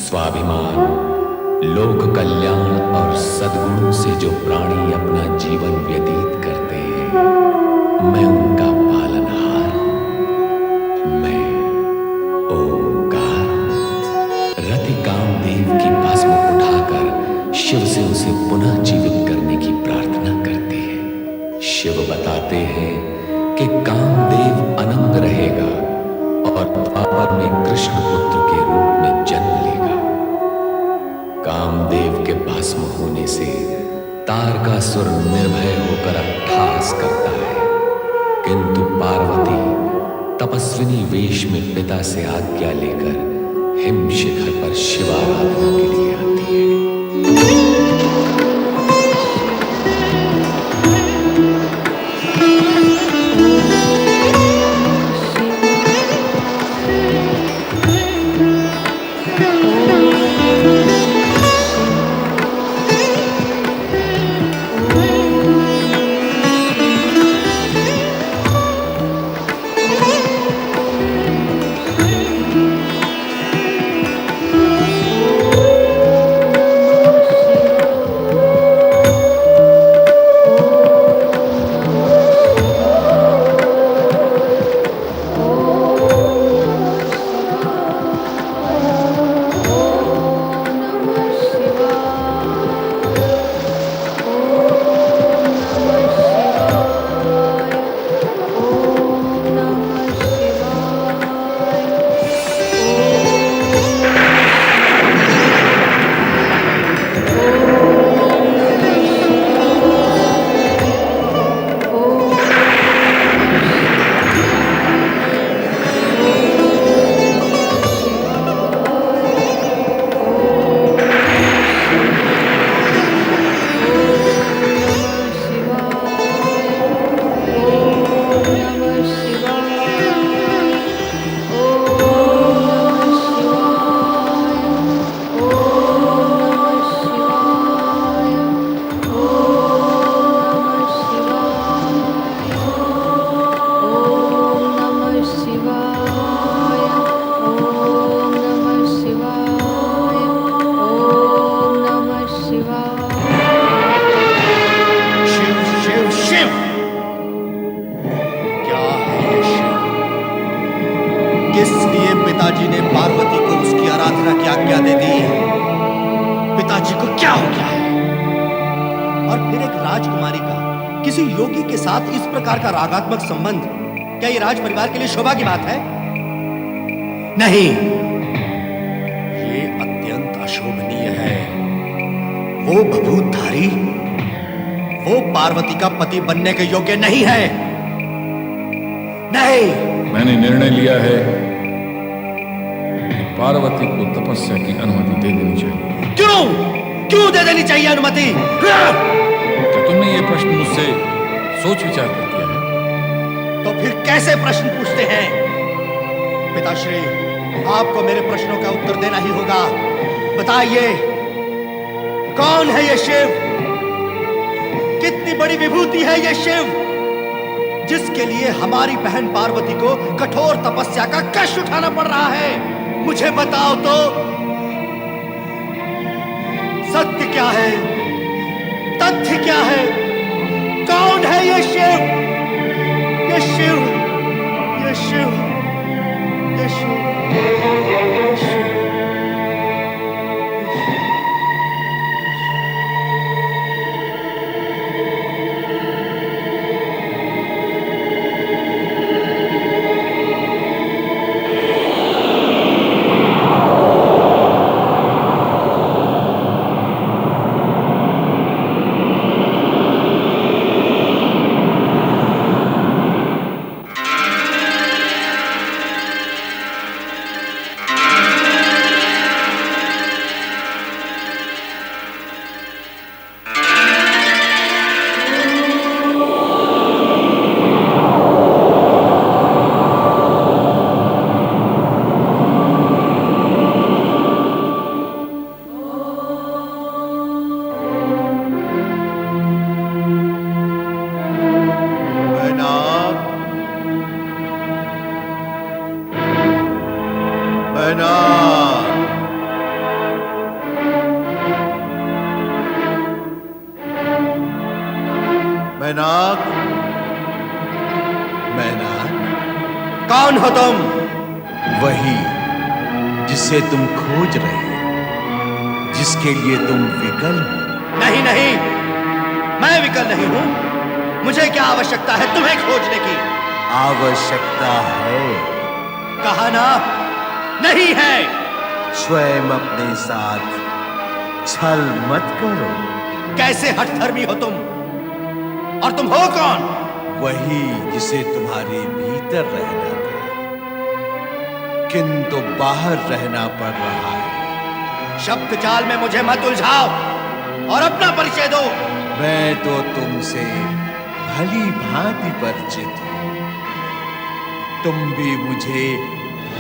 स्वाभिमान, लोक कल्याण और सद्गुणों से जो प्राणी अपना जीवन व्यतीत करते हैं, मैं उनका पालनहार हूं। मैं ओंकार रति कामदेव की भस्म उठाकर शिव से उसे पुनः जीवित करने की प्रार्थना करती है। शिव बताते हैं कि कामदेव अनंग रहेगा और द्वापर में कृष्ण पुत्र के रूप में जन्म लेगा। कामदेव के भस्म होने से तारकासुर निर्भय होकर अट्टहास करता है, किंतु पार्वती तपस्विनी वेश में पिता से आज्ञा लेकर हिम शिखर पर शिवाराधना के लिए आती है। किस लिए पिताजी ने पार्वती को उसकी आराधना की आज्ञा दे दी? पिताजी को क्या हो गया है? और फिर एक राजकुमारी का किसी योगी के साथ इस प्रकार का रागात्मक संबंध, क्या ये राज परिवार के लिए शोभा की बात है? नहीं, ये अत्यंत अशोभनीय है। वो बभूतधारी, वो पार्वती का पति बनने के योग्य नहीं है। नहीं, मैंने निर्णय लिया है कि पार्वती को तपस्या की अनुमति दे देनी चाहिए। क्यों दे देनी चाहिए अनुमति? क्या तुमने ये प्रश्न मुझसे सोच विचार कर किया है? तो फिर कैसे प्रश्न पूछते हैं? पिताश्री, आपको मेरे प्रश्नों का उत्तर देना ही होगा। बताइए, कौन है ये शिव? कितनी बड़ी विभूति है ये शिव, जिसके लिए हमारी बहन पार्वती को कठोर तपस्या का कष्ट उठाना पड़ रहा है? मुझे बताओ तो, सत्य क्या है, तथ्य क्या है? कौन है ये शिव? ये शिव, ये शिव, ये शिव, ये शिव। मैनाक, मैनाक, कौन हो तुम? वही जिसे तुम खोज रहे हो, जिसके लिए तुम विकल हो। नहीं नहीं, मैं विकल नहीं हूं। मुझे क्या आवश्यकता है तुम्हें खोजने की? आवश्यकता है। कहा ना, नहीं है। स्वयं अपने साथ छल मत करो। कैसे हठधर्मी हो तुम? और तुम हो कौन? वही जिसे तुम्हारे भीतर रहना था, किंतु बाहर रहना पड़ रहा है। शब्द जाल में मुझे मत उलझाओ और अपना परिचय दो। मैं तो तुमसे भली भांति परिचित हूं। तुम भी मुझे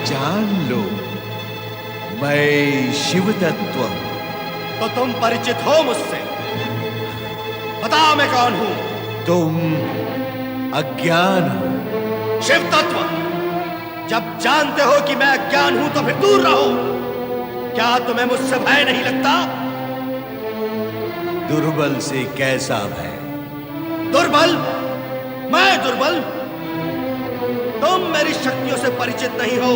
जान लो। मैं शिव तत्व हूं। तो तुम परिचित हो मुझसे? बताओ मैं कौन हूं? तुम अज्ञान हो। शिव तत्व, जब जानते हो कि मैं अज्ञान हूं तो फिर दूर रहो। क्या तुम्हें मुझसे भय नहीं लगता? दुर्बल से कैसा भय? दुर्बल? मैं दुर्बल? तुम मेरी शक्तियों से परिचित नहीं हो।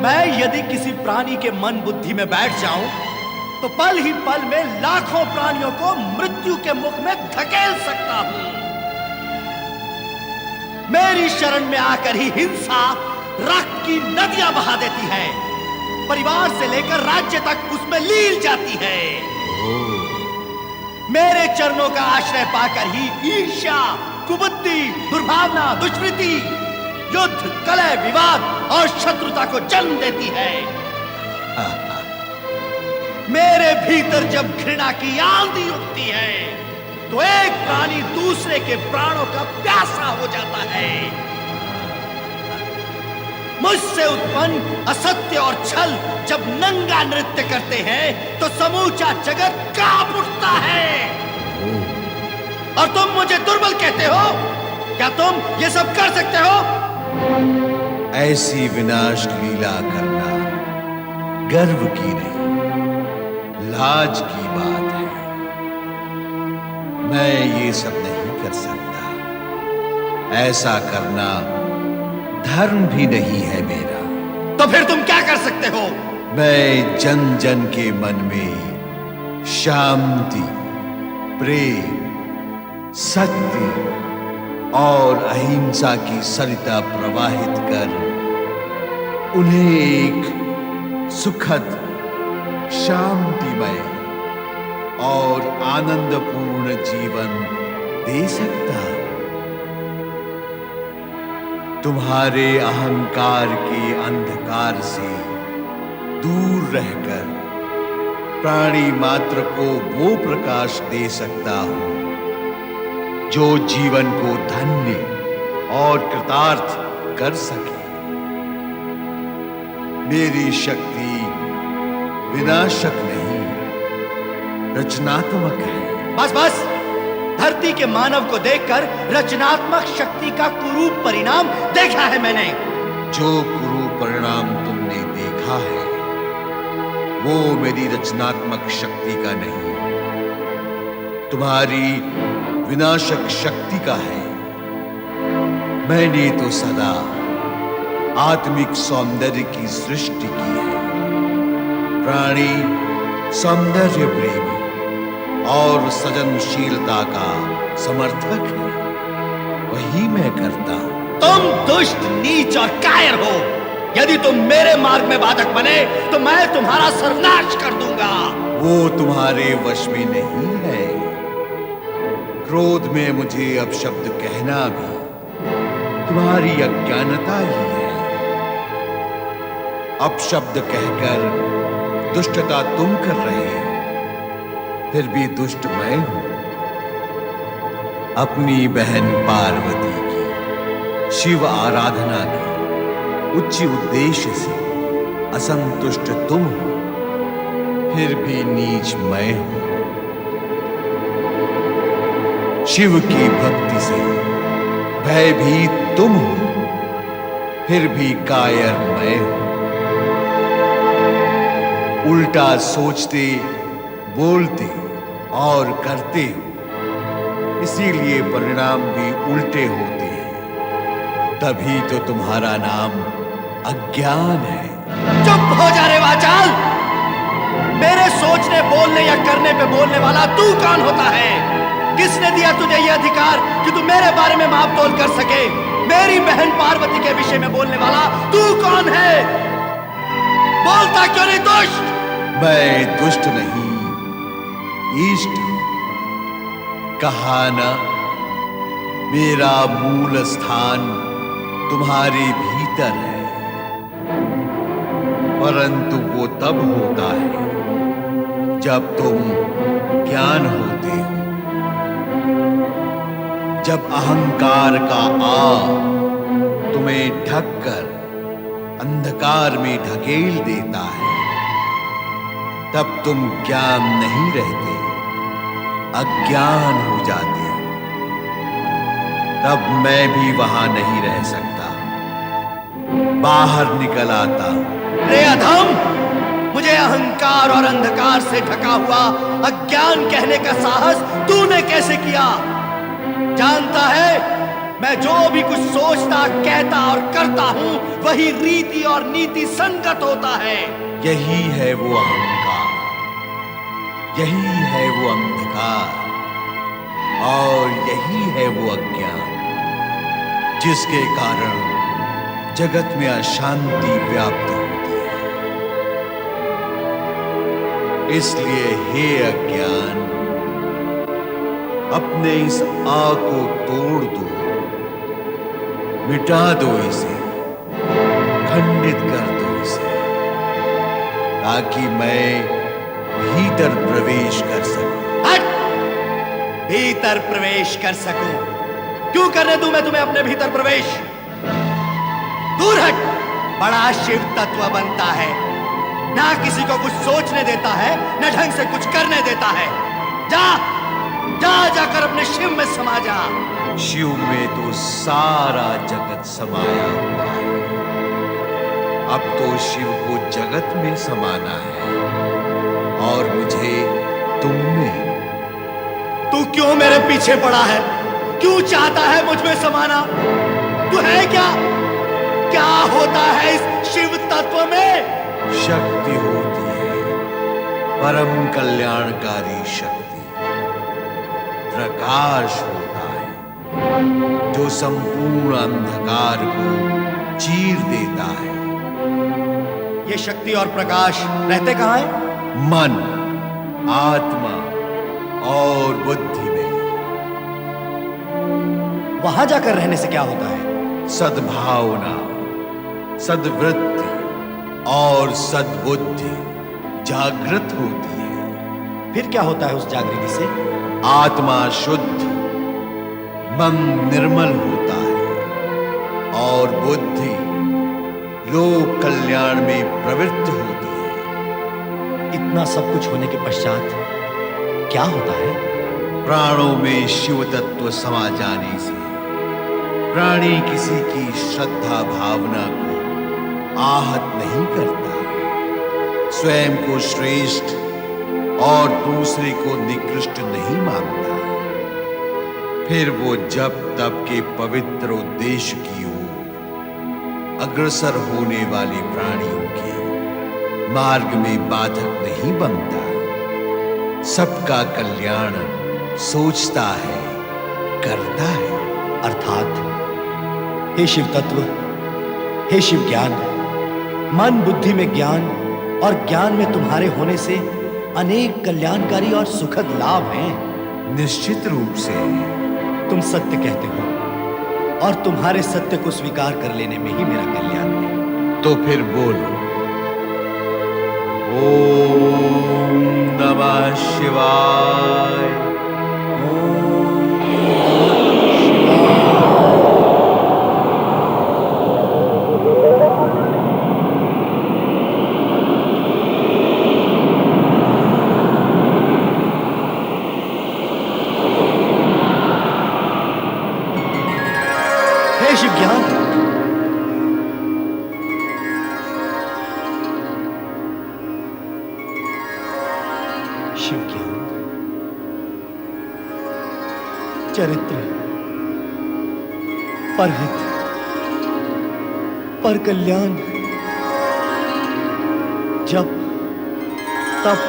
मैं यदि किसी प्राणी के मन बुद्धि में बैठ जाऊं तो पल ही पल में लाखों प्राणियों को मृत्यु के मुख में धकेल सकता हूं। मेरी शरण में आकर ही हिंसा रक्त की नदियां बहा देती है। परिवार से लेकर राज्य तक उसमें लील जाती है। मेरे चरणों का आश्रय पाकर ही ईर्ष्या, कुबुद्धि, दुर्भावना, दुष्कृति, युद्ध, कलह, विवाद और शत्रुता को जन्म देती है। मेरे भीतर जब घृणा की आंधी उठती है तो एक प्राणी दूसरे के प्राणों का प्यासा हो जाता है। मुझसे उत्पन्न असत्य और छल जब नंगा नृत्य करते हैं तो समूचा जगत कांप उठता है। और तुम मुझे दुर्बल कहते हो? क्या तुम ये सब कर सकते हो? ऐसी विनाश लीला करना गर्व की नहीं, लाज की बात है। मैं ये सब नहीं कर सकता। ऐसा करना धर्म भी नहीं है मेरा। तो फिर तुम क्या कर सकते हो? मैं जन जन के मन में शांति, प्रेम, सत्य और अहिंसा की सरिता प्रवाहित कर उन्हें एक सुखद, शांतिमय और आनंदपूर्ण जीवन दे सकता हूं। तुम्हारे अहंकार के अंधकार से दूर रहकर प्राणी मात्र को वो प्रकाश दे सकता हूं जो जीवन को धन्य और कृतार्थ कर सके। मेरी शक्ति विनाशक नहीं, रचनात्मक है। बस बस, धरती के मानव को देखकर रचनात्मक शक्ति का कुरूप परिणाम देखा है मैंने। जो कुरूप परिणाम तुमने देखा है वो मेरी रचनात्मक शक्ति का नहीं, तुम्हारी विनाशक शक्ति का है। मैंने तो सदा आत्मिक सौंदर्य की सृष्टि की है। प्राणी सौंदर्य प्रेमी और सृजनशीलता का समर्थक है, वही मैं करता हूं। तुम दुष्ट, नीच और कायर हो। यदि तुम मेरे मार्ग में बाधक बने तो मैं तुम्हारा सर्वनाश कर दूंगा। वो तुम्हारे वश में नहीं है। क्रोध में मुझे अपशब्द कहना भी तुम्हारी अज्ञानता ही है। अपशब्द कहकर दुष्टता तुम कर रहे हो, फिर भी दुष्ट मैं हूं। अपनी बहन पार्वती की शिव आराधना के उच्च उद्देश्य से असंतुष्ट तुम हो, फिर भी नीच मैं हूं। शिव की भक्ति से भयभीत तुम हो, फिर भी कायर मैं हूं। उल्टा सोचते, बोलते और करते हो, इसीलिए परिणाम भी उल्टे होते हैं। तभी तो तुम्हारा नाम अज्ञान है। चुप हो जा रे वाचाल। मेरे सोचने, बोलने या करने पे बोलने वाला तू कौन होता है? किसने दिया तुझे यह अधिकार कि तू मेरे बारे में माप तोल कर सके? मेरी बहन पार्वती के विषय में बोलने वाला तू कौन है? बोलता क्यों नहीं दुष्ट? मैं दुष्ट नहीं, इष्ट हूं। कहा ना, मेरा मूल स्थान तुम्हारे भीतर है। परंतु वो तब होता है जब तुम ज्ञान होते हो, जब अहंकार का तुम्हें ढककर अंधकार में ढकेल देता है। तब तुम ज्ञान नहीं रहते, अज्ञान हो जाते हो। तब मैं भी वहां नहीं रह सकता, बाहर निकल आता हूं। रे अधम, मुझे अहंकार और अंधकार से ढका हुआ अज्ञान कहने का साहस तूने कैसे किया? जानता है, मैं जो भी कुछ सोचता, कहता और करता हूं, वही रीति और नीति संगत होता है। यही है वो अहंकार, यही है वो अंधकार, और यही है वो अज्ञान, जिसके कारण जगत में अशांति व्याप्त होती है। इसलिए हे अज्ञान, अपने इस को तोड़ दो, मिटा दो इसे, खंडित कर दो इसे, ताकि मैं भीतर प्रवेश कर सकूं। हट! भीतर प्रवेश कर सकूं? क्यों करने दूं मैं तुम्हें अपने भीतर प्रवेश? दूर हट! बड़ा शिव तत्व बनता है, ना किसी को कुछ सोचने देता है, न ढंग से कुछ करने देता है। जा जा जाकर अपने शिव में समा जा। शिव में तो सारा जगत समाया हुआ है। अब तो शिव को जगत में समाना है, और मुझे तुम में। तू क्यों मेरे पीछे पड़ा है? क्यों चाहता है मुझ में समाना? तू है क्या? क्या होता है इस शिव तत्व में? शक्ति होती है, परम कल्याणकारी शक्ति। प्रकाश होता है, जो संपूर्ण अंधकार को चीर देता है। ये शक्ति और प्रकाश रहते कहां है? मन, आत्मा और बुद्धि में। वहां जाकर रहने से क्या होता है? सद्भावना, सद्वृत्ति और सद्बुद्धि जागृत होती है। फिर क्या होता है उस जागृति से? आत्मा शुद्ध, मन निर्मल होता है, और बुद्धि लोक कल्याण में प्रवृत्त होती है। इतना सब कुछ होने के पश्चात क्या होता है? प्राणों में शिव तत्व समा जाने से प्राणी किसी की श्रद्धा भावना को आहत नहीं करता, स्वयं को श्रेष्ठ और दूसरे को निकृष्ट नहीं मानता। फिर वो जब तब के पवित्र उद्देश्य की ओर अग्रसर होने वाले प्राणियों के मार्ग में बाधक नहीं बनता। सबका कल्याण सोचता है, करता है। अर्थात हे शिव तत्व, हे शिव ज्ञान, मन बुद्धि में ज्ञान और ज्ञान में तुम्हारे होने से अनेक कल्याणकारी और सुखद लाभ हैं। निश्चित रूप से तुम सत्य कहते हो, और तुम्हारे सत्य को स्वीकार कर लेने में ही मेरा कल्याण है। तो फिर बोलो, ओम नमः शिवाय। हे शिव ज्ञान, शिव ज्ञान, चरित्र, परहित, पर कल्याण, जप, तप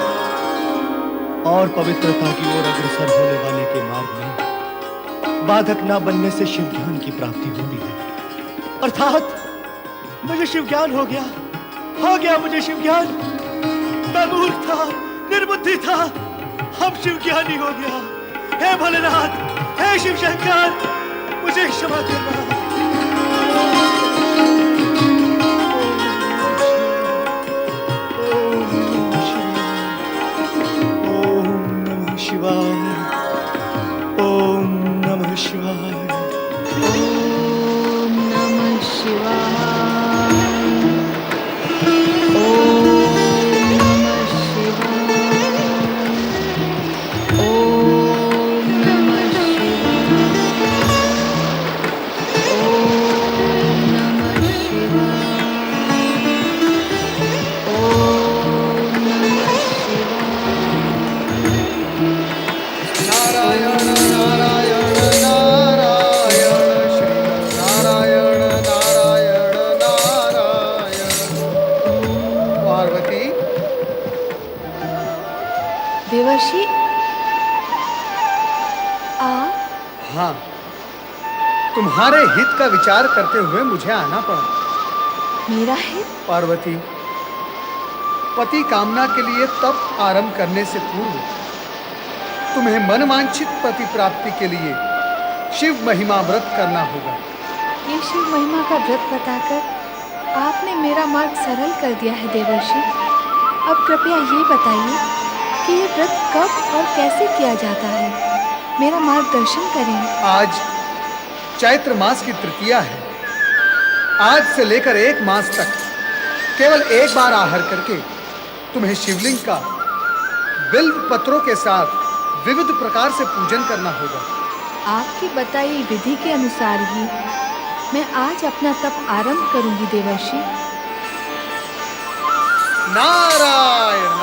और पवित्रता की ओर अग्रसर होने वाले के मार्ग में बाधक ना बनने से शिव ज्ञान की प्राप्ति होती है। अर्थात मुझे शिव ज्ञान हो गया मुझे शिव ज्ञान। मैं मूर्ख था, निर्बुद्धि था, अब शिव ज्ञानी हो गया। हे भोलेनाथ, हे शिव शंकर, मुझे क्षमा करना। ओम नमः शिवाय। ओम नमः शिवाय। ओम नमः शिवाय। ओम नमः शिवाय। ओम नमः शिवाय। ओम नमः शिवाय। नारायण नारायण नारायण श्री नारायण नारायण नारायण। पार्वती, देवर्षि आप हाँ, तुम्हारे हित का विचार करते हुए मुझे आना पड़ा। मेरा हित? पार्वती, पति कामना के लिए तप आरंभ करने से पूर्व तुम्हें मनवांछित पति प्राप्ति के लिए शिव महिमा व्रत करना होगा। ये शिव महिमा का व्रत बताकर आपने मेरा मार्ग सरल कर दिया है देवर्षि। अब कृपया ये बताइए कि ये व्रत कब और कैसे किया जाता है। मेरा मार्गदर्शन करें। आज चैत्र मास की तृतीया है। आज से लेकर 1 मास तक केवल एक बार आहार करके तुम्हें शिवलिंग का बिल्व पत्रों के साथ विविध प्रकार से पूजन करना होगा। आपकी बताई विधि के अनुसार ही मैं आज अपना तप आरंभ करूंगी देवर्षि। नारायण